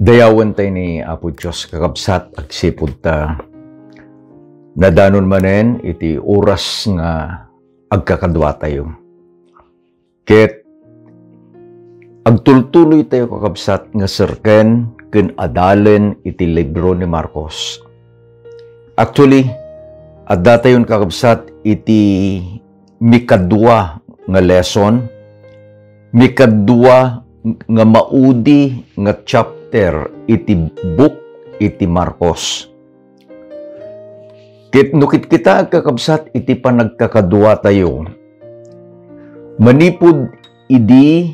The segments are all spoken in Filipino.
Dayawan tayo ni Apo Diyos kakabsat ag sipud ta nadanon manen iti oras nga agkakadwa tayo. Ket agtultuloy tayo kakabsat nga serken ken adalen iti libro ni Marcos. Actually, adda tayon kakabsat iti mikadwa nga lesson, mikadwa nga maudi nga chapter iti book iti Marcos. Ket nukit kita kakabsat iti panagkakadwa tayo. Manipud idi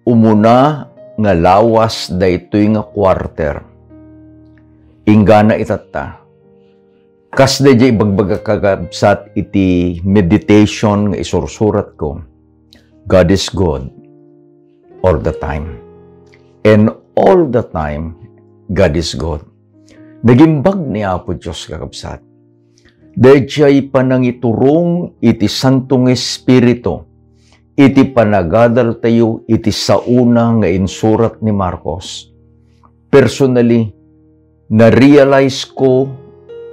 umuna nga lawas daytoy nga quarter. Inggana itatta. Kas dayjay bagbaga kakabsat iti meditation nga isursurat ko. God is good all the time. And all the time, God is good. Nagimbag ni Apo Diyos kakabsat. Dahil siya'y panangiturong iti Santong Espiritu, iti panagadal tayo iti sauna nga insurat ni Marcos. Personally, na-realize ko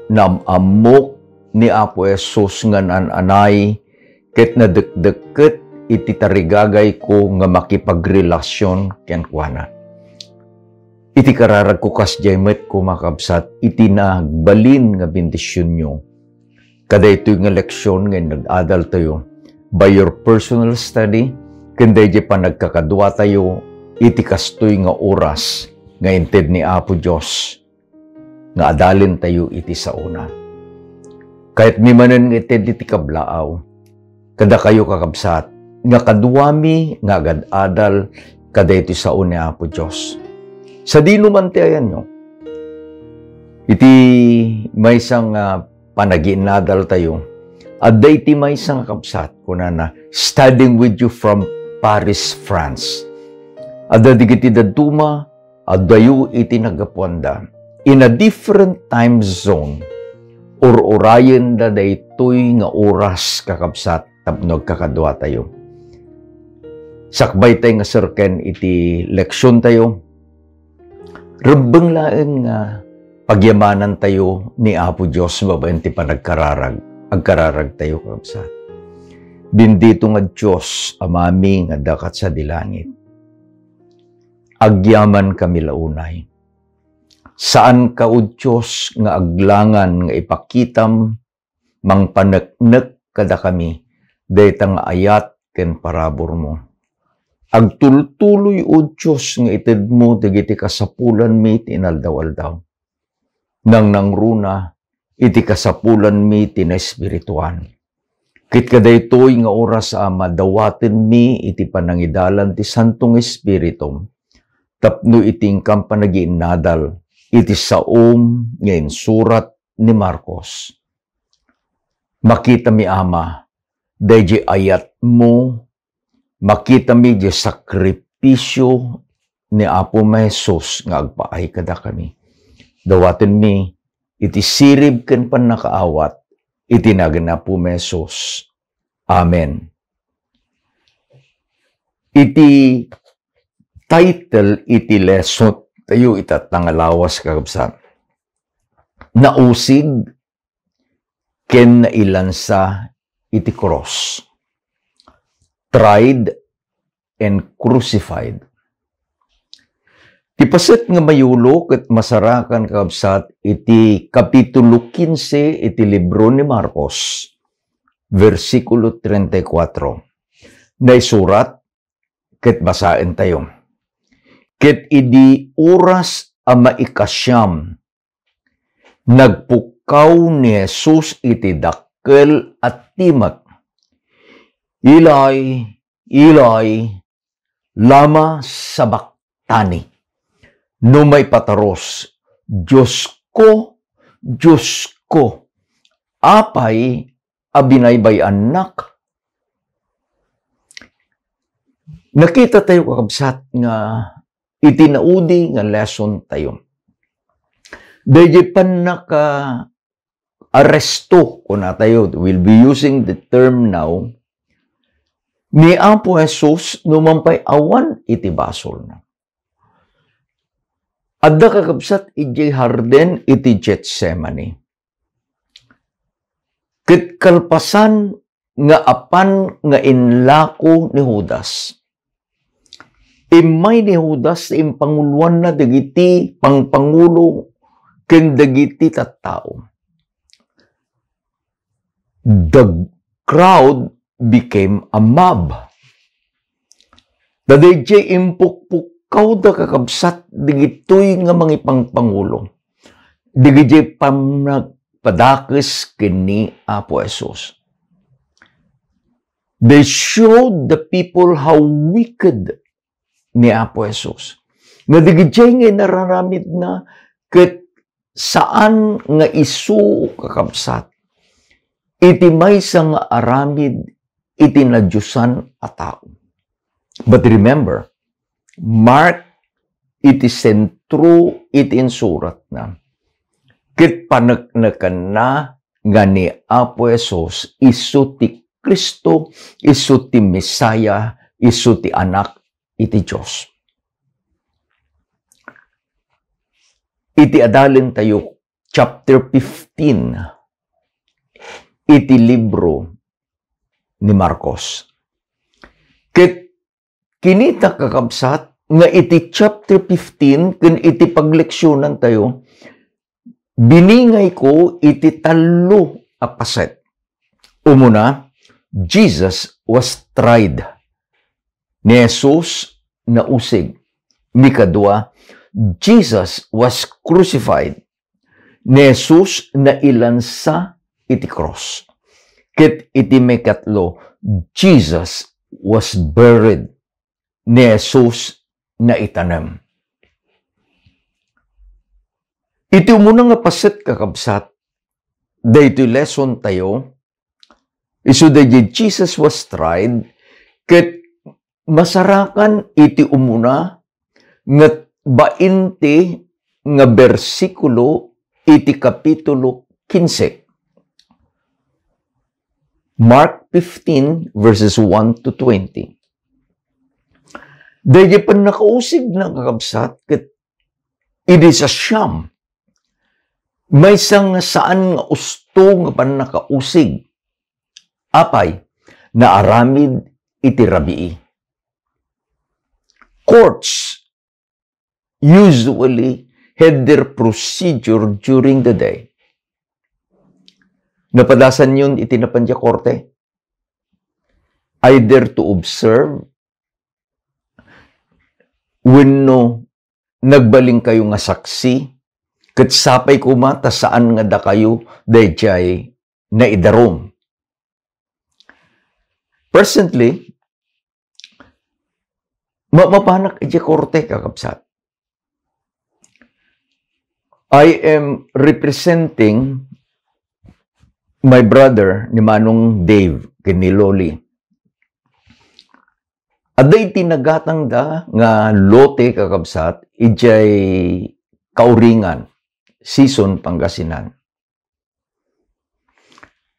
na amok ni Apo Jesus nga nananay ket nadekdeket iti tarigagay ko nga makipagrelasyon ken kuana. Iti kararag ko kasjay met ko makabsat iti nagbalin nga bendisyon nyo. Kada ito'y nga leksyon nga nag-adal tayo by your personal study, kanday di pa nagkakadwa tayo, iti kastoy nga oras nga inted ni Apo Diyos nga adalin tayo iti sauna. Kahit mimanan nga ited iti kablaaw, kada kayo kakabsat, nga kadwami nga agad-adal kada iti sauna ni Apo Diyos. Sa dinuman ayan nyo, iti may isang panaginadal tayo. At dayti may isang kapsat ko na studying with you from Paris, France. At dadigiti daduma, at dayo iti nagapuanda. In a different time zone, or orayan da daytoy nga oras kakapsat tapnog kakadwa tayo. Sakbay tayo nga serken iti leksyon tayo. Rebeng laeng nga pagyamanan tayo ni Apo Diyos babaen ti panagkararag. Agkararag tayo kakabsat. Bendito nga Diyos amami nga dakat sa dilangit. Agyaman kami launay. Saan ka o Diyos nga aglangan nga ipakitam mang paneknek kada kami dayta nga ayat ken parabor mo. Agtultuloy o Diyos nga ited mo dagiti kasapulan mi tinaldaw-aldaw. Nang nangruna, iti kasapulan mi tinaespirituan. Kit kadaytoy nga oras madawaten mi iti panangidalan ti Santong Espiritu. Tapno iting kampanagiinadal iti saom nga insurat ni Marcos. Makita mi Ama, dayjay ayat mo, makita mi di sakripisyo ni Apo Jesus nga agpaay kada kami. Dawaten mi, iti sirib ken panakaawat, iti naganapo mesos. Amen. Iti title, iti lesson, tayo itatangalawas kakabsat. Nausig, ken nailansa, iti cross. Tried and crucified. Tipaset nga mayulo ket masarakan kakabsat iti kapitulo 15 iti libro ni Marcos, versikulo 34. Naisurat ket basaen tayo. Ket idi oras a maikasyam, nagpukaw ni Jesus iti dakkel at timak. Ilay, Ilay, lama sabaktani. No may pataros, Diyos ko, apay abinaybay anak. Nakita tayo kakabsat nga itinaudi nga lesson tayo. Dahil pan naka-aresto ko na tayo, we'll be using the term now, ni Apo Jesus numampay awan iti basol na. Adda kakabsat iti harden iti Getsemani. Ket kalpasan nga apan nga inlako ni Judas. Imay ni Judas impanguluan na dagiti pangpangulo ken dagiti tattao. The crowd became a mob. Dadayjay impukpukaw da kakabsat digitoy nga mga pangpangulo. Digijay pamnagpadakes kini Apo Jesus. They showed the people how wicked ni Apo Jesus. Nga digijay nga nararamid na ket saan nga isu kakabsat. Iti maysa nga aramid iti nadyusan a tao. But remember, Mark iti sentro iti insurat na. Ket panekneken na nga ni Apo Jesus isu ti Kristo, isu ti Mesaya, isu ti anak iti Diyos. Iti adalin tayo chapter 15 iti libro ni Marcos. Ket kinita kakabsat nga iti chapter 15 ken iti pagleksyonan tayo biningay ko iti talo a paset. Umuna, Jesus was tried. Ni Jesus nausig. Mikadua, Jesus was crucified. Ni Jesus nailansa iti cross. Ket iti mekatlo, Jesus was buried. Ni Jesus na itanam. Iti umuna nga paset kakabsat, daytoy lesson tayo, isu dayjay Jesus was tried, ket masarakan iti umuna nga 20 nga bersikulo iti kapitulo 15. Mark 15 verses 1 to 20. Dayjay pan nakausig na kakabsat, ket it is a sham. May sang saan nga usto nga pan nakausig. Apay, na aramid iti rabii. Courts usually had their procedure during the day. Napadasan yun iti napandya korte. Either to observe when no nagbaling kayo nga saksi, ket sapay kumata saan nga da kayo dayjay na idarom. Presently, mapanak iti korte kakabsat. I am representing my brother ni Manong Dave kini Loli. Aday tinagatang da nga lote kakabsat ijay Kauringan, Season, Pangasinan.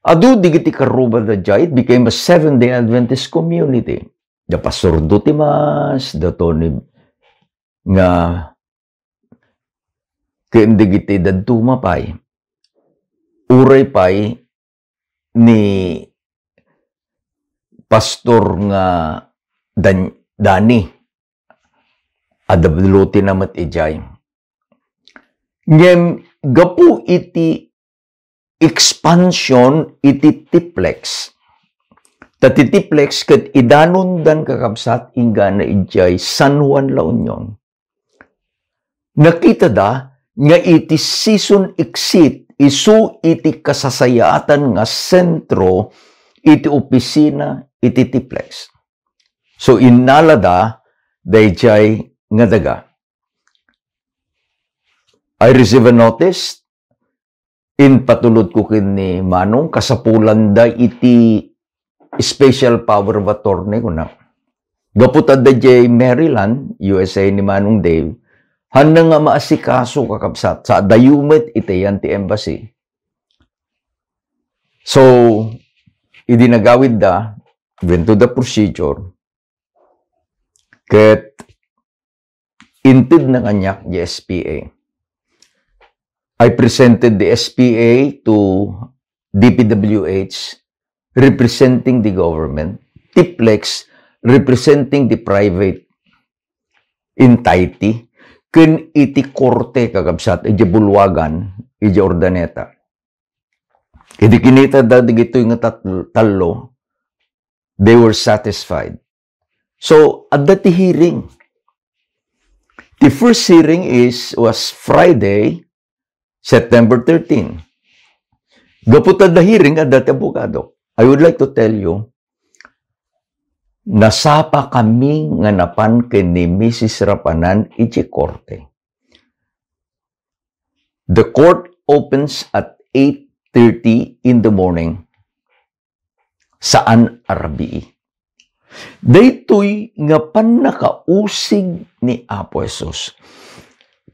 Adu digiti karuba da jay, it became a Seventh-day Adventist community. Da Pastor Dutimas, da Tony nga digiti da dumapay. Uray pay ni Pastor nga Dani. Adabluti namat ijay. Ngem gapu iti expansion iti tiplex. Tati tiplex ket idanon dan kakabsat ingana ijay San Juan La Union. Nakita da nga iti season exit isu iti kasasayaatan nga sentro iti opisina iti tiplex. So inalada dayjay nga daga. I receive a notice in patulod ko kini Manong kasapulan da iti special power of attorney ko na. Gaputad da jay Maryland, USA ni Manong Dave, handa nga maasikaso kakabsat sa dayumet iti yan ti embassy. So, idinagawid da, went to the procedure, ket Inted na kanyak the SPA. I presented the SPA to DPWH representing the government, TIPLEX representing the private entity, kun iti korte kakabsat, iti bulwagan, iti ordaneta. Iti kinita dagito yung talo, they were satisfied. So, at that hearing, the first hearing was Friday, September 13. Gaputad the hearing at that abogado. I would like to tell you, nasapa kami nga napan kay ni Mrs. Rapanan iti korte. The court opens at 8:30 in the morning. Saan Arabii? Daytoy nga pan nakausig ni Apo Jesus.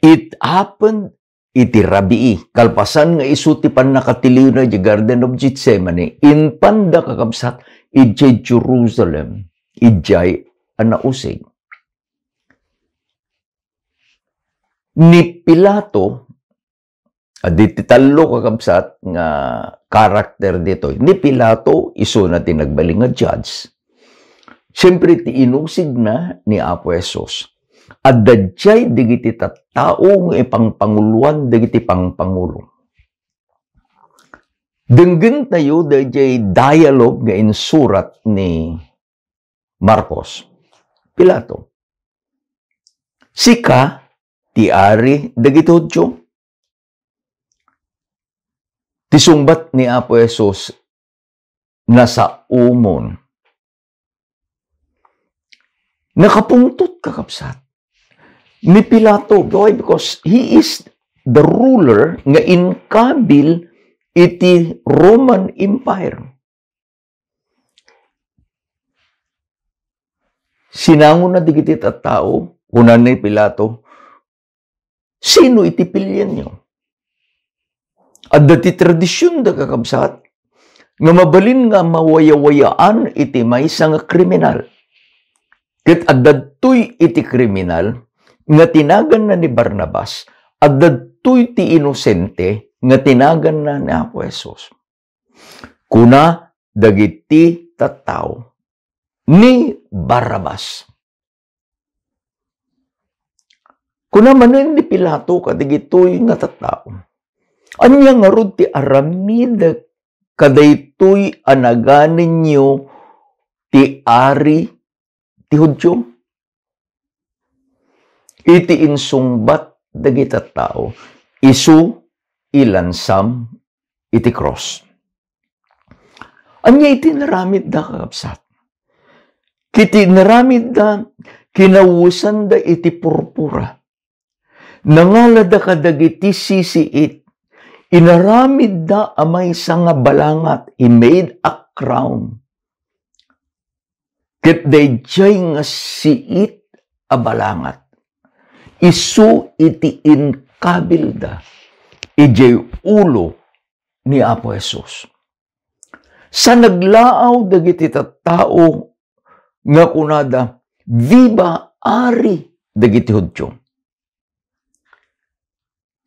It happened iti Rabii, kalpasan nga isuti pan nakatiliw na di Garden of Gethsemane, in panda kakabsat, ijay Jerusalem, ijay anausig. Ni Pilato, diti talo kakabsat nga karakter dito, ni Pilato, iso na tinagbaling nga judge. Siyempre, ti inusig na ni Apo Jesus. At dadyay digiti tattao nga ipangpanguluan digiti pangpangulo. Denggen tayo dadyay dialogue nga insurat ni Marcos. Pilato. Sika, ti ari dagiti Hudyo. Ti sungbat ni Apo Jesus nasa umon. Nakapungtot kakabsat ni Pilato. Why? Because he is the ruler nga inkabil iti Roman Empire. Sinangon na digiti at tao, kunan ni Pilato, sino iti pilyan nyo? At dati tradisyon da kakabsat, nga mabalin nga mawayawayaan iti maysa nga kriminal. Ket addadtoy iti kriminal nga tinagan na ni Barnabas, addadtoy ti inosente nga tinagan na ni Apo Jesus. Kuna dagiti tattao ni Barrabas. Kuna manen ni Pilato kadigitoy nga tattao. Anya nga rod ti aramid kadaytoy anaganen nyo ti ari ti Hudyo. Iti insungbat dagiti tao, isu ilansam iti cross. Anya iti naramid da kakabsat. Kiti naramid da kinawusan da iti purpura. Nangala da kadagiti sisiit. Inaramid da amay sa nga balangat. He made a crown. Ket dayjay nga siit a balangat. Isu iti inkabilda. Ijay ulo ni Apo Jesus. Sa naglaaw dagiti tattao nga kunada, viva ari dagiti Hudyo.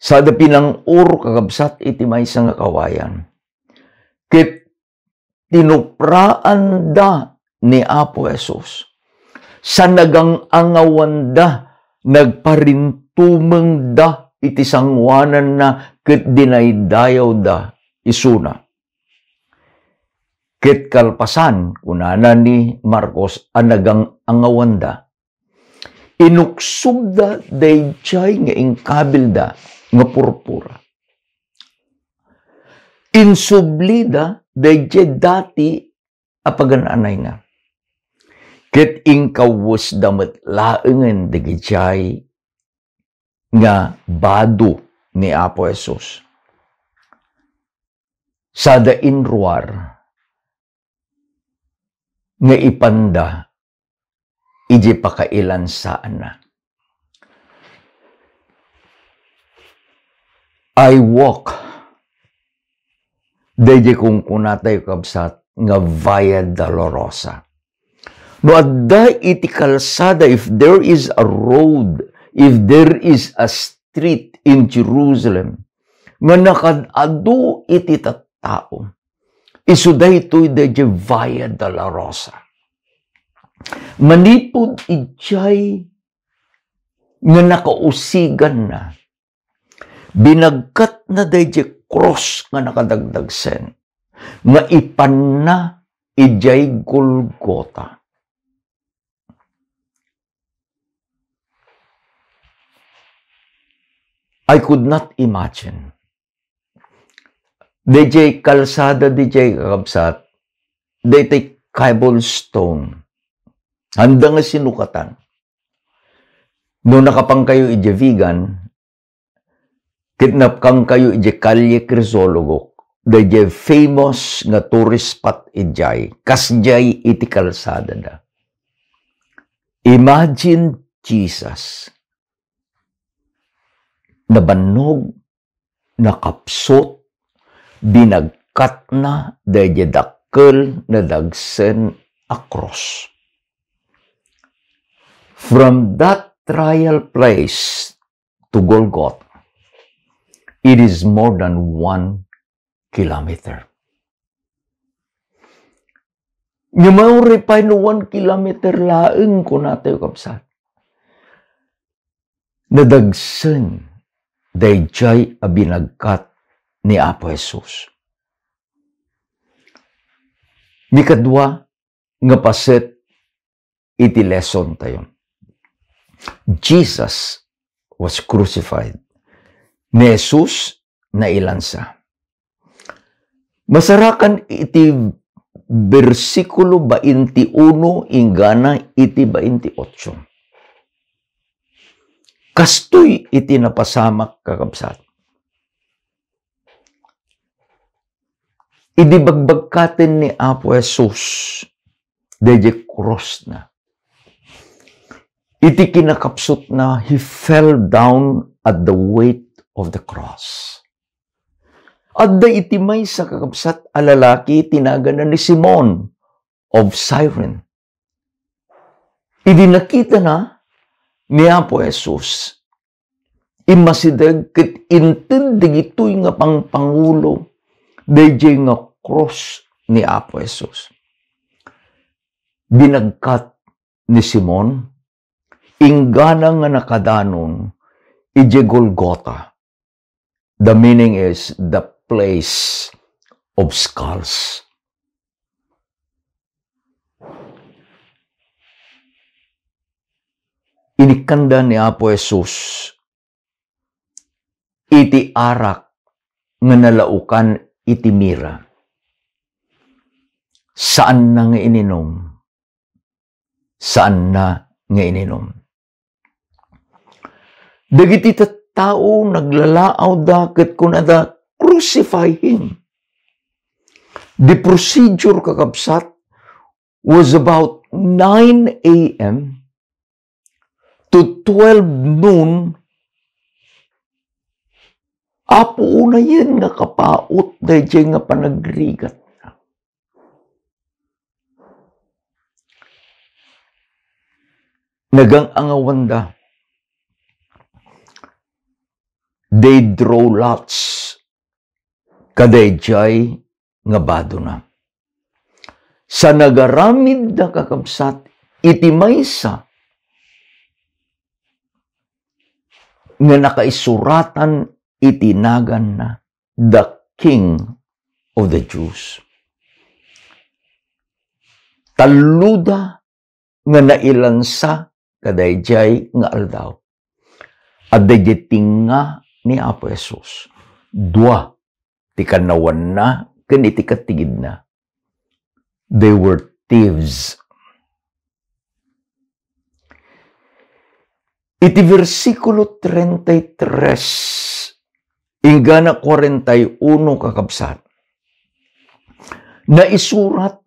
Sa pinang uro kakabsat iti maysa nga kawayan. Ket tinupraan da ni Apo Jesus. Sa nagang-angawan da, nagparintumeng da iti sangwanan na ket dinaydayaw da isuna. Ket kalpasan, kunana ni Marcos, anagang-angawan da. Inuksog da dayjay nga ingkabil da nga purpura. Insublida dayjay dati apagananay na. Ket ingkawus damet laengen dagijay nga badu ni Apo Jesus. Sada inruar nga ipanda iji pakailan saan na. I walk dayjay kung kunatay kabsat nga Via Dolorosa. No adda iti kalsada, if there is a road if there is a street in Jerusalem nga nakadado iti tattao, isu daytoy dadya Via Dolorosa. Manipod ijay nga nakausigan na, binagkat na dadya cross nga nakadagdagsen, nga ipan na ijay Golgota. I could not imagine. DJ kalsada, DJ kakabsat, DJ cobblestone, handa nga sinukatan. Noong nakapang kayo ije vegan, kidnap kang kayo ije Calle Crisologo, DJ famous nga tourist spot ijay, kasjay iti kalsada da. Imagine Jesus, nabanog, nakapsot, binagkat na, dahil dakkel na dagsen across. From that trial place to Golgotha, it is more than 1 kilometer. Yung mauri pa no 1 kilometer laeng ko natin kapsat. Nadagsen, dayjay abinagkat ni Apo Jesus. Mikadwa, nga paset iti lesson tayo. Jesus was crucified. Ni Jesus na ilansa. Masarakan iti versikulo 21 ingana iti 28. Kastoy iti napasamak kakabsat. Idibagbagkatin ni Apo Jesus, deje cross na. Iti kinakapsot na, he fell down at the weight of the cross. At da iti may sa kakabsat alalaki tinaga na ni Simon of Cyrene. Idi nakita na ni Apo Jesus, imasidag kit intindig ito'y nga pangpangulo, dayjay nga cross ni Apo Jesus. Binagkat ni Simon, inggana nga nakadanon, ije Golgotha. The meaning is the place of skulls. Inikanda ni Apo Jesus, iti arak nga nalaukan iti mira. Saan na nga ininom? Saan na nga ininom? Dagiti tao naglalaaw da ket kunada crucify him. The procedure kakabsat was about 9 a.m. to 12 noon. Apo una yan nga kapaot dahil nga panagrigat. Nagang angawanda. They draw lots. Kadayjay nga bado na. Sa nagaramid na kakabsat, iti maysa nga nakaisuratan itinagan na the King of the Jews. Taluda nga nailansa kadayjay nga aldaw. At dayiting nga ni Apo Jesus. Dua, tikanawan na, kaniti katigid na. They were thieves. Iti versikulo 33, ingana 41 kakabsat, na isurat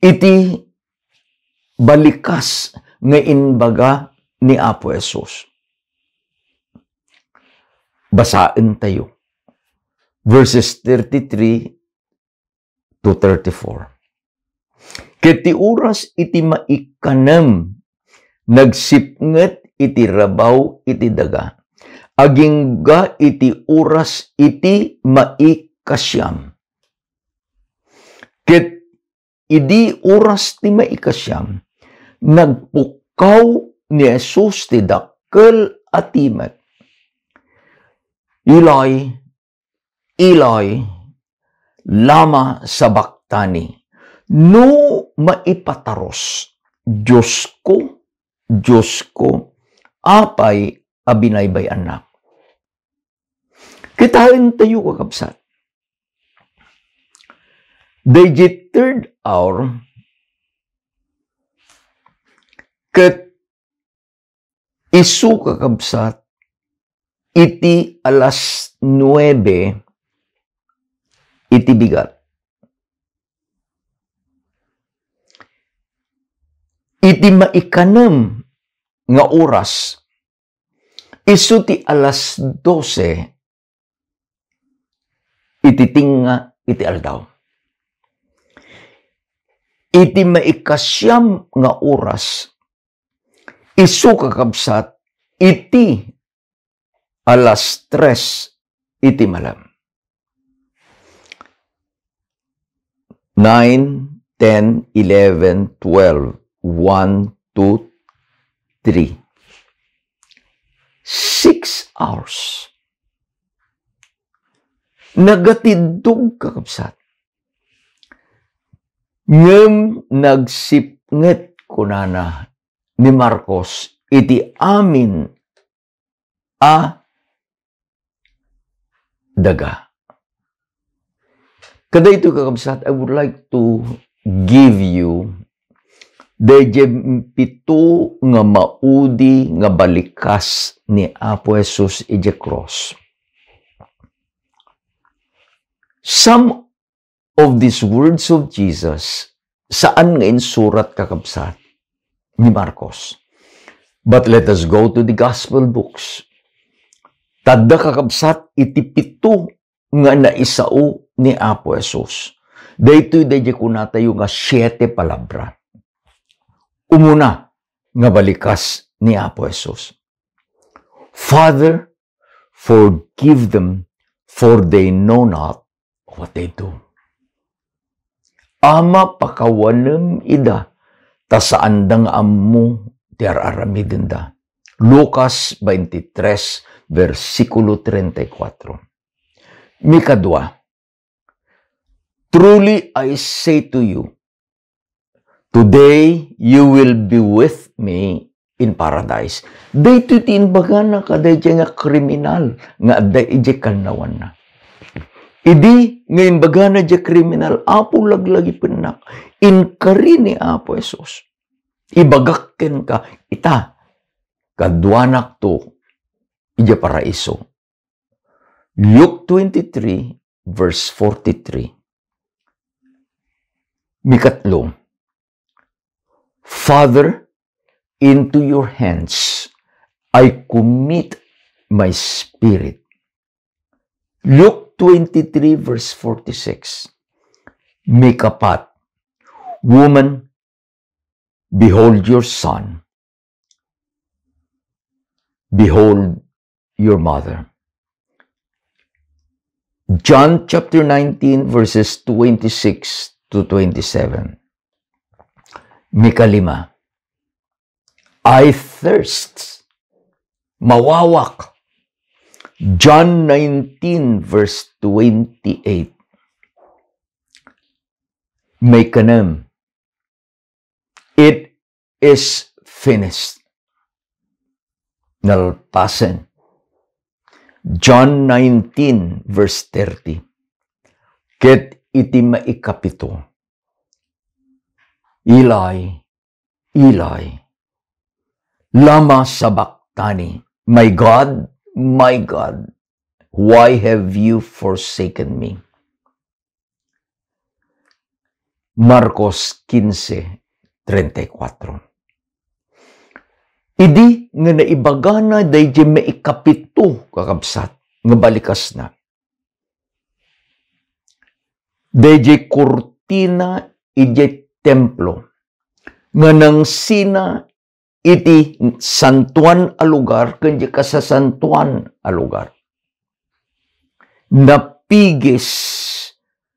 iti balikas nga inbaga ni Apo Jesus. Basain tayo. Verses 33 to 34. Kiti oras iti maikanam, nagsipnget iti rabaw iti daga. Agingga iti oras iti maikasyam. Ket idi oras ti maikasyam, nagpukaw ni Jesus ti dakkel a timek. Eli, Eli, lama sabaktani. No maipataros, Diyos ko, apay abinaybay anak. Kitain tayo kakabsat. Dayjay third hour, ket isu kakabsat, iti alas 9, iti bigat. Iti maikanem nga oras, isu ti alas 12, iti tinga iti aldaw. Iti maikasyam nga oras, isu kakabsat, iti alas 3, iti malam. 9, 10, 11, 12, 1, 2, 3. 6 hours. Nagatidog kakabsat. Ngem nagsipnget kunana ni Marcos iti amin a daga. Kada ito kakabsat, I would like to give you dayjay pito nga maudi nga balikas ni Apo Jesus iti cross. Some of these words of Jesus, saan nga insurat kakabsat ni Marcos? But let us go to the gospel books. Tadda kakabsat, iti pito nga naisao ni Apo Jesus. Daytoy dayjay kunatayo nga 7 palabra. Umuna nga balikas ni Apo Jesus. Father, forgive them, for they know not what they do. Ama, pakawanem ida, tasaandang ammo ti araramiden da. Lucas 23, versikulo 34. Mikadwa, truly I say to you, today you will be with me in paradise. Daytoy tinbaga na kadayjay nga kriminal nga dayjay kanawan na. Idi ngayon baga na dya kriminal, apo laglagi penak, inkari ni Apo Jesus. Ibagakken ka, ita, kadwanak to, ija paraiso. Luke 23, verse 43. Mikatlo, Father, into your hands I commit my spirit. Luke 23, verse 46. Mikapat, woman, behold your son. Behold your mother. John chapter 19, verses 26 to 27. Mikalima, I thirst. Mawawak. John 19, verse 28. Mekanem, it is finished. Nalpasen. John 19, verse 30. Ket iti maikapito. Eli, Eli, lama sabaktani. My God, why have you forsaken me? Marcos 15:34. Idi nga naibagana dayjay maikapito kakabsat nga balikas na. Dayjay kurtina ijay templo nga nang sina iti santuan a lugar ken kasasantuan a lugar. Napigis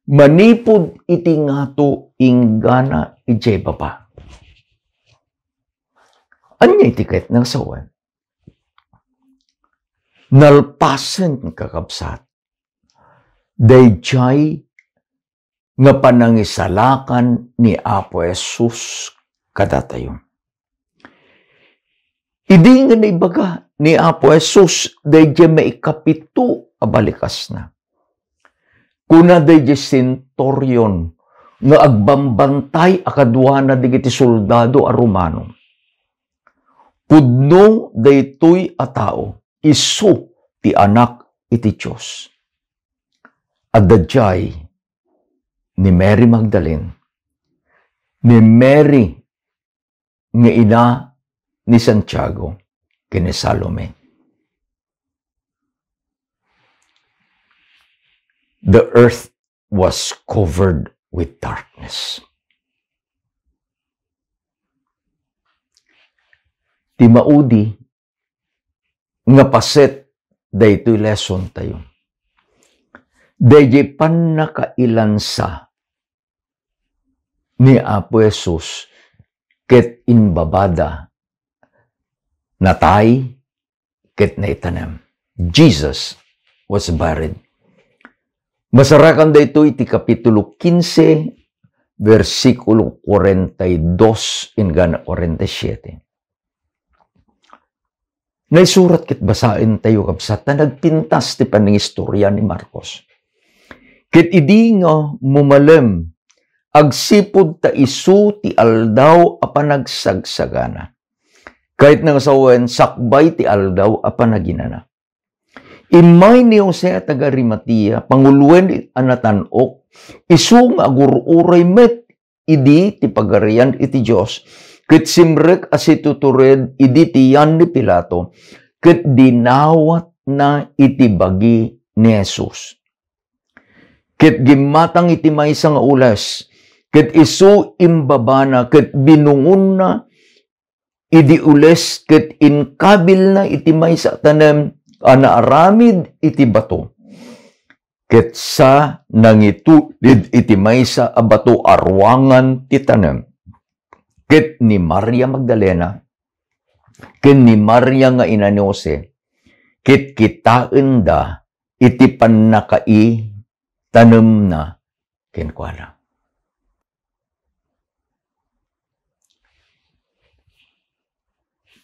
manipod iti ngato inggana ijay baba. Anya iti kahit ng sawan? Nalpasen kakabsat. Dayjay nga panangisalakan ni Apo Jesus kadatayon. Idi nga naibaga ni Apo Jesus, dayjay maikapito abalikas na. Kuna dayjay sentoryon nga agbambantay akadwa na digiti soldado a Romano. Pudno daytoy a tao, isu ti anak iti Diyos. At dayjay ni Mary Magdalene, ni Mary nga ina ni Santiago, kini Salome. The earth was covered with darkness. Ti maudi nga paset daytoy lesson tayo. Dayjay panakailansa ni Apo Jesus ket inbabada natay ket naitanem. Jesus was buried. Masarakan daytoy iti kapitulo 15 versikulo 42 hinggan 47. Naisurat ket basain tayo kabsat na nagpintas ti paningistorya ni Marcos. Ket idi nga mumalem agsipod ta isu ti aldaw a panagsagsagana. Kahit nang sawen sakbay ti aldaw a panaginana. Imay ni Jose taga Arimatea panguluen anatanok isu nga agururay met idi ti pagarian iti Dios. Ket simrek asitutured idi tiyan ni Pilato, ket dinawat na iti bagi ni Jesus. Ket gimatang iti maysa nga ulas, ket isu imbabana, ket binungon na idi ules, ket inkabil na iti maysa tanem, anaaramid iti bato. Ket sa nangitulid iti maysa a bato arwangan ti tanem. Ket ni Maria Magdalena, ket ni Maria nga ina ni Jose, ket kitaen da iti pannakai tanem na kenkuana.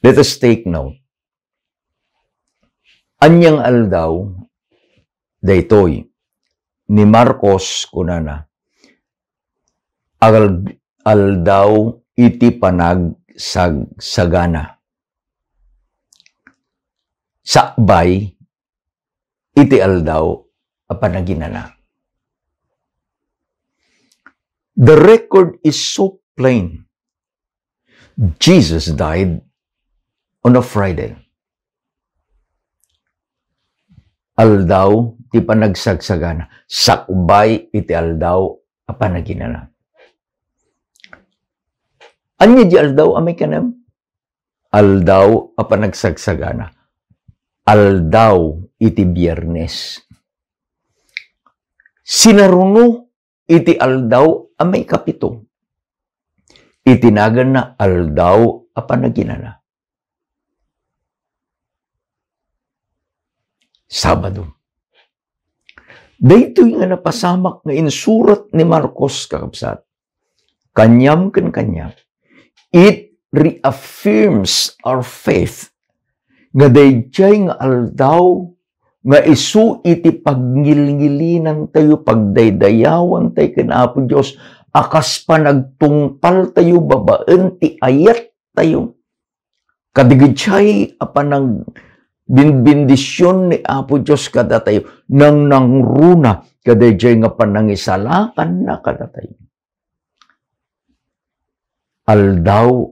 Let us take note. Anyang aldaw, daytoy, ni Marcos kunana, aldaw iti panagsagsagana. Sakbay, iti aldaw a panaginana. The record is so plain. Jesus died on a Friday. Aldaw ti panagsagsagana. Sakbay, iti aldaw a panaginana. Anya di aldaw amay kanam? Aldaw a panagsagsagana. Aldaw iti Biyernes. Sinaruno iti aldaw amay kapito. Itinagan na aldaw a panaginana. Sabado. Daytoy nga napasamak nga insurat ni Marcos kakabsat. Kanyam ken kanyam. It reaffirms our faith nga dayjay nga aldaw nga isu iti pagngilngilinan tayo, pagdaydayawan tayo ken Apo Dios, akas pa nagtungpal tayo, babaen ti ayat tayo. Kadigidjay apan binbindisyon ni Apo Dios kada tayo nang nangruna kadayjay nga panangisalakan na kada tayo. Aldaw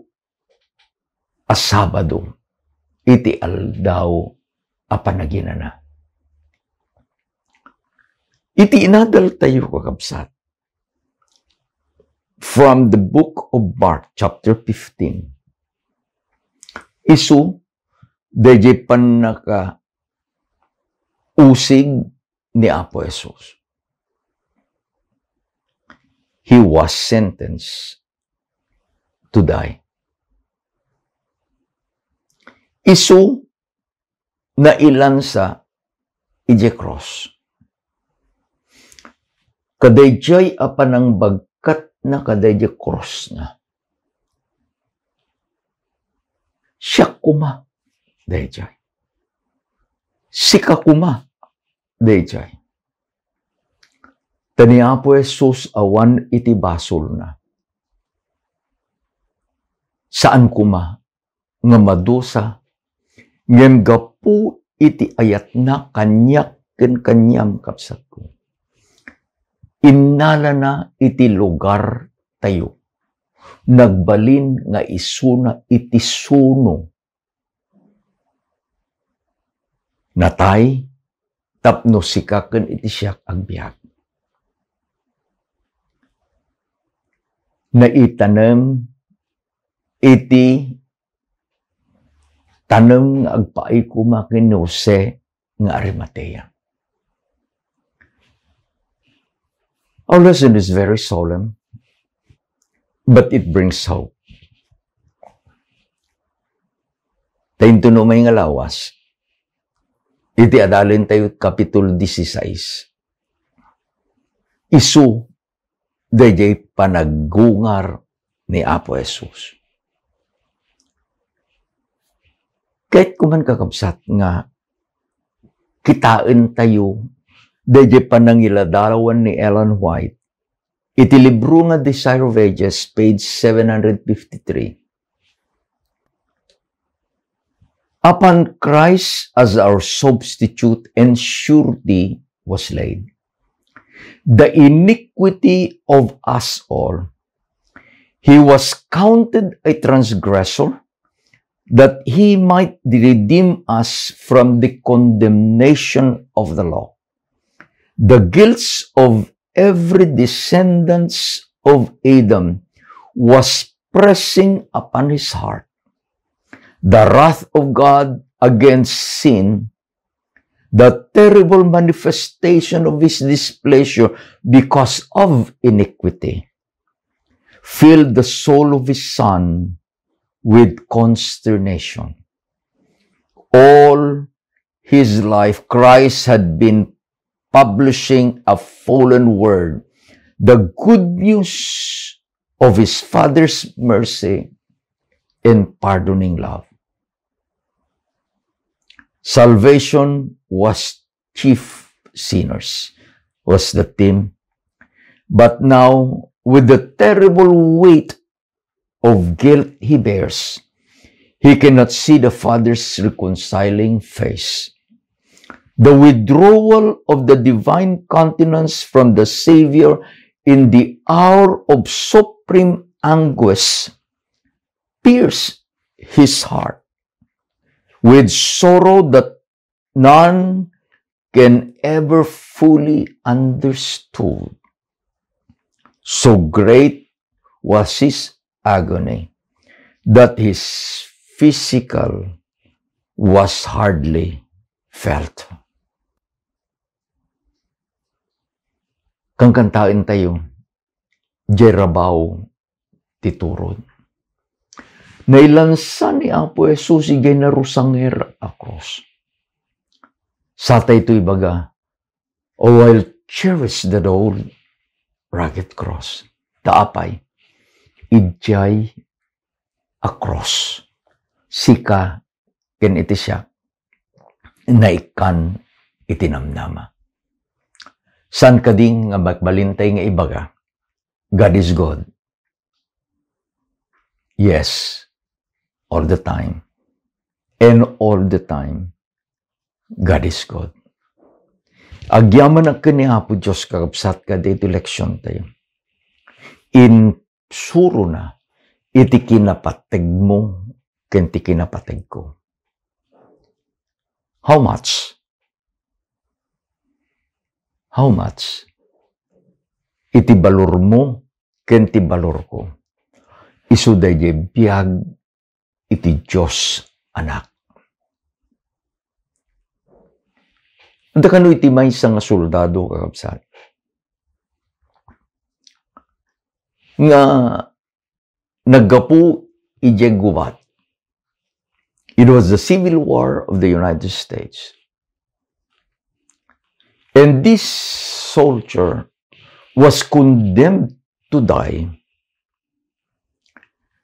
a Sabado, iti aldaw a panaginana. Iti inadal tayo kakabsat. From the book of Mark, chapter 15. Isu, dayjay panaka usig ni Apo Jesus. He was sentenced to die. Isu na ilan sa ije cross. Kadayjay apan ang bagkat na kadayjay cross na. Siya kuma, dayjay. Sika kuma, dayjay. Tani Apo Jesus awan iti basol na. Saan kuma nga madusa ngem gapu iti ayat na kanyak ken kanyam kapsat ko. Innala na iti lugar tayo. Nagbalin nga isuna iti suno. Natay tapno sikaken iti siyak agbiag. Naitanem iti tanem nga agpaay kuma ken Jose nga Arimatea. Our lesson is very solemn, but it brings hope. Tayo tunumay nga lawas, iti adalin tayo Kapitulo 16. Isu, dayjay panaggungar ni Apo Jesus. Kahit kuman kakabsat nga, kitain tayo, dayjay panangiladawan ni Ellen White, iti libro nga Desire of Ages, page 753. Upon Christ as our substitute and surety was laid, the iniquity of us all, he was counted a transgressor, that he might redeem us from the condemnation of the law. The guilt of every descendants of Adam was pressing upon his heart. The wrath of God against sin, the terrible manifestation of his displeasure because of iniquity, filled the soul of his Son with consternation. All his life, Christ had been publishing a fallen word, the good news of his Father's mercy and pardoning love. Salvation was chief sinners, was the theme. But now, with the terrible weight of guilt he bears, he cannot see the Father's reconciling face. The withdrawal of the divine countenance from the Savior in the hour of supreme anguish pierced his heart with sorrow that none can ever fully understand. So great was his agony that his physical was hardly felt. Kang kantain tayo, Jerabaw titurod. Nailansan ni Apo Jesus igay na rusanger akros. Satay ito'y baga, oh, I'll cherish the old rugged cross. Taapay, idjay akros. Sika ken iti siya, naikan itinamnama. San kading nga magbalintay nga ibaga, God is God. Yes, all the time. And all the time, God is God. Agyaman ang kanihapo Diyos kakabsat ka dito leksyon tayo. In suro na, iti kinapateg mo, kenti kinapateg ko. How much? How much? Iti balor mo, kenti balor ko. Isuday di biyag iti Diyos anak. Anda kano iti maysa nga soldado kakabsat. Nga naggapu ije gubat. It was the Civil War of the United States. And this soldier was condemned to die.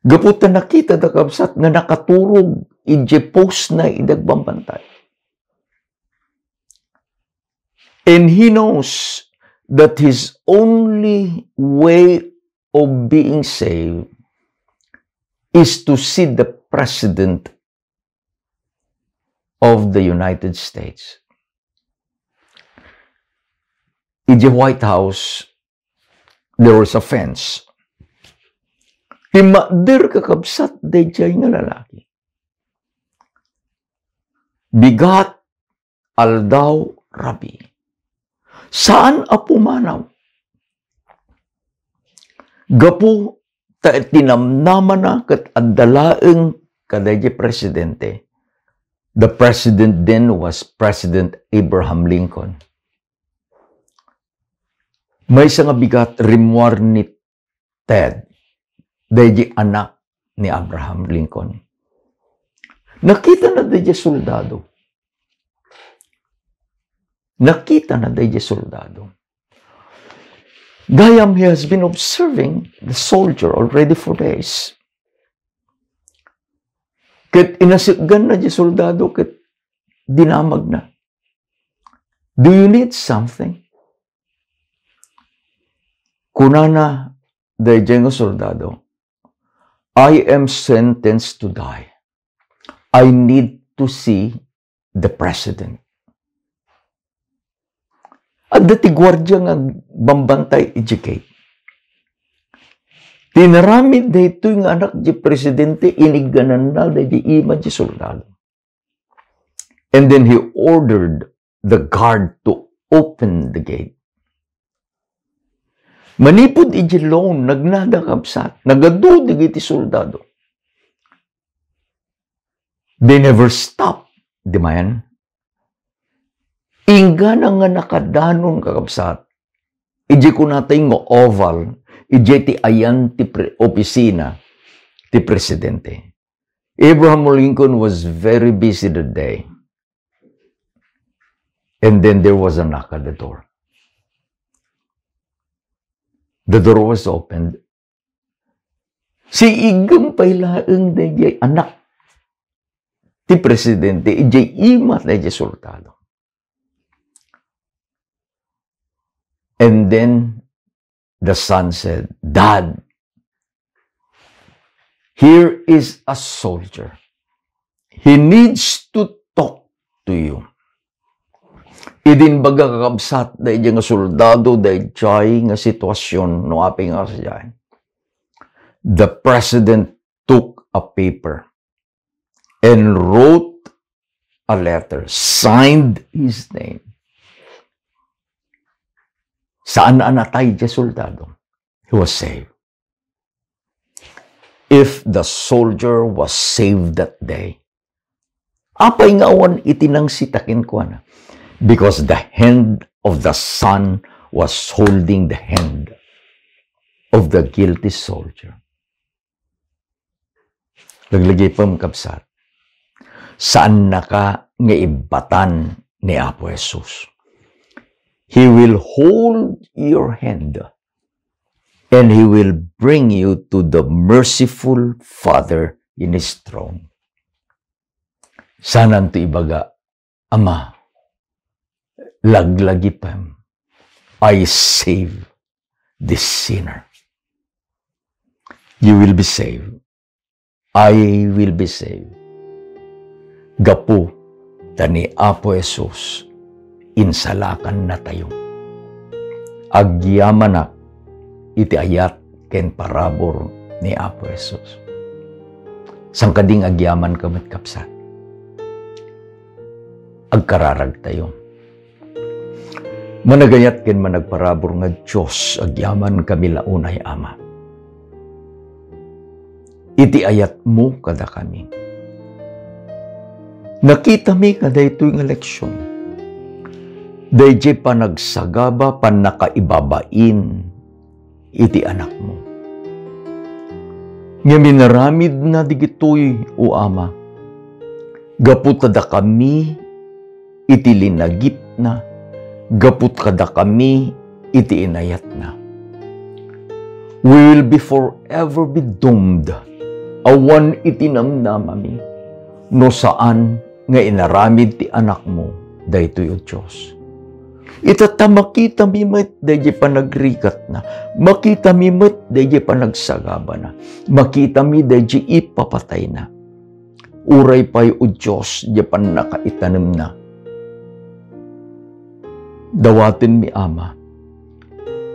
Gaputa nakita da kabsat nga nakaturog ije post na idagbambantay. And he knows that his only way of being saved is to see the President of the United States. In the White House, there was a fence. Himadir kakabsat dayjay nga lalaki. Bigat aldaw Rabi. Saan apumanaw? Gapu ta tinamnaman na kat adalaeng kadayjay presidente. The president then was President Abraham Lincoln. May isang bigat rimwar ni Ted, dayjay anak ni Abraham Lincoln. Nakita na dayjay soldado. Nakita na dayjay soldado. Gayam, he has been observing the soldier already for days. Kat inasiggan na dayjay soldado, kat dinamag na. Do you need something? Kunana dayjay nga soldado, I am sentenced to die. I need to see the president. At dati gwardya nga bambantay ijikate. Tinaramid dayto yung anak di presidente, iniganan na di ima di soldado. And then he ordered the guard to open the gate. Manipod iji loan, nagnada kabsat, nagadudig iti soldado. They never stop, di mayan? Ingga na nga nakadanon kakabsat, iji ko natay nga oval, iji ti ayan ti opisina ti presidente. Abraham Lincoln was very busy that day. And then there was a knock at the door. The door was opened. Si igam pailaeng dayjay anak ti presidente, ijay imat dayjay soldado. And then the son said, Dad, here is a soldier. He needs to talk to you. Idin baga kakabsat da nga soldado da nga sitwasyon no aping asya. The president took a paper and wrote a letter, signed his name. Saan na natay di soldado? He was saved. If the soldier was saved that day, apay nga awan itinang sitakin ko na. Because the hand of the son was holding the hand of the guilty soldier. Laglagay pa makabsat. Saan na ka nga ibatan ni Apo Jesus? He will hold your hand and He will bring you to the merciful Father in His throne. Sanan to ibaga, Ama, laglagi pa, I save this sinner. You will be saved. I will be saved. Gapu, tani Apo Jesus, insalakan na tayo. Agyaman na, iti ayat ken parabor ni Apo Jesus. Sangkading agyaman kamit kapsat. Agkararag tayo. Managayat ken managparabor nga Diyos, agyaman kami launay Ama. Iti ayat mo kada kami. Nakita mi kada ito yung eleksyon. Dayjay panagsagaba panakaibabain iti anak mo. Nga minaramid na digitoy o Ama. Gaput kada kami iti linagip na. Gaput kada kami iti inayat na. We will be forever be doomed. Awan iti namnamami. No saan nga inaramid ti anak mo daytoy o Diyos. Itata makita mi met dayjay panagrikat na. Makita mi met dayjay panagsagaba na. Makita mi dayjay ipapatay na. Uray pa'y o Diyos di pan nakaitanem na. Dawatin mi Ama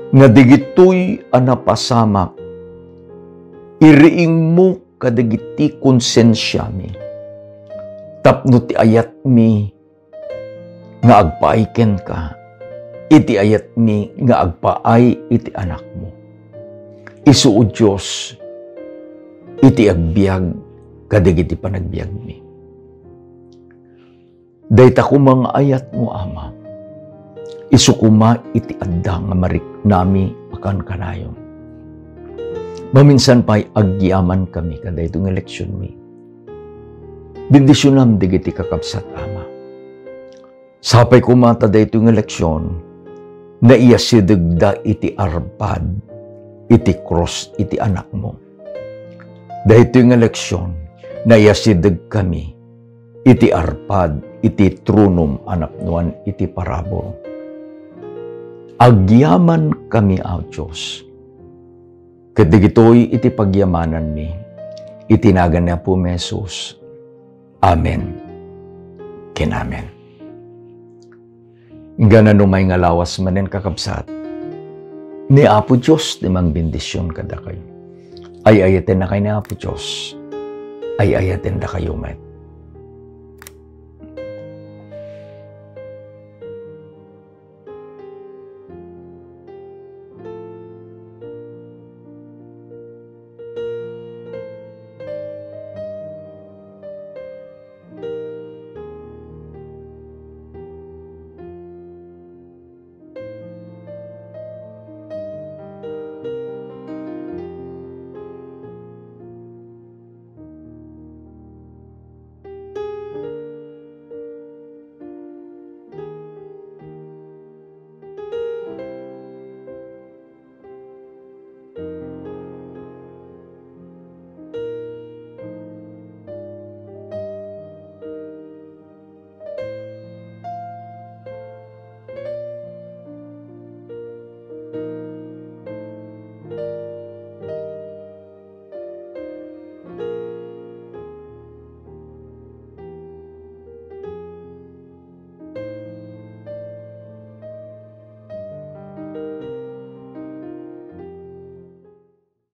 nga digitoy anapasamak iriing mo kadagiti konsensya mi. Tapno ti ayat mi nga agpaiken ka. Iti ayat mi nga agpaay iti anak mo. Isu o Diyos, iti agbiag kadagiti panagbiag mi. Dayta ko mga ayat mo, Ama. Isu kuma iti adda nga marik nami akan kanayon. Maminsan pa'y agyaman kami kada itong eleksyon mi. Bendisyonam digiti kakabsat, Ama. Sapay kumata da itong eleksyon, na iya sidagda iti arpad, iti cross, iti anak mo. Dahito yung eleksyon, na iya sidag kami, iti arpad, iti trunum, anak nuan, iti parabol. Agyaman kami, O Diyos. Kadigitoy iti pagyamanan mi, itinagan na po Jesus. Amen. Kinamen. Nga numay nga lawas manen kakabsat. Ni Apo Diyos, di mang bendisyon kada kayo. Ay ayaten na kayo ni Apo Diyos. Ay ayaten na kayo met.